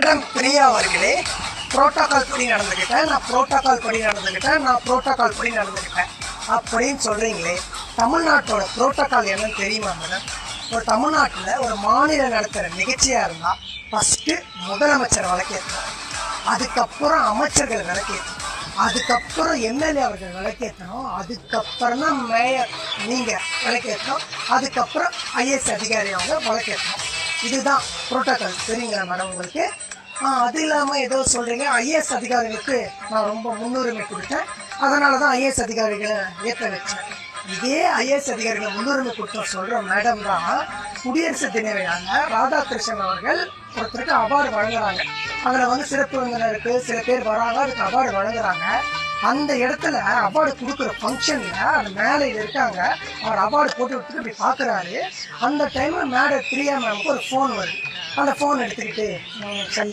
Madam Priya அவர்களே, protocol படி நடந்துக்கிட்டேன், நான் புரோட்டோகால் படி நடந்துக்கிட்டேன், நான் புரோட்டோகால் படி நடந்துக்கிட்டேன் அப்படின்னு சொல்கிறீங்களே, தமிழ்நாட்டோட புரோட்டோகால் என்னன்னு தெரியுமா மேடம்? ஒரு தமிழ்நாட்டில் ஒரு மாநிலம் நடத்துகிற நிகழ்ச்சியாக இருந்தால் ஃபஸ்ட்டு முதலமைச்சர் விளக்கேற்றணும், அதுக்கப்புறம் அமைச்சர்கள் விளக்கேற்றணும், அதுக்கப்புறம் எம்எல்ஏ அவர்கள் விளக்கேற்றணும், அதுக்கப்புறம் தான் மேயர் நீங்கள் விளக்கேற்றணும், அதுக்கப்புறம் ஐஏஎஸ் அதிகாரி அவங்க விளக்கேற்றணும். இதுதான் புரோட்டோகால். தெரியுங்களா மேடம் உங்களுக்கு? அது இல்லாமல் ஏதோ சொல்கிறீங்க, ஐஏஎஸ் அதிகாரிகளுக்கு நான் ரொம்ப முன்னுரிமை கொடுத்தேன், அதனால தான் ஐஏஎஸ் அதிகாரிகளை ஏற்ற வச்சேன். இதே ஐஏஎஸ் அதிகாரிகளை முன்னுரிமை கொடுத்த சொல்கிற மேடம் தான் குடியரசு தின விழாவில் ராதாகிருஷ்ணன் அவர்கள் ஒருத்தருக்கு அவார்டு வழங்குறாங்க. அதில் சிறப்பு விருந்தினருக்கு சில பேர் வராங்க, அதுக்கு அவார்டு வழங்குறாங்க. அந்த இடத்துல அவார்டு கொடுக்குற ஃபங்க்ஷனில் அந்த மேலையில் இருக்காங்க, அவர் அவார்டு போட்டு விட்டுட்டு இப்படி பார்க்குறாரு. அந்த டைமில் மேடம் பிரியா மேமுக்கு ஒரு ஃபோன் வருது. அந்த ஃபோன் எடுத்துக்கிட்டு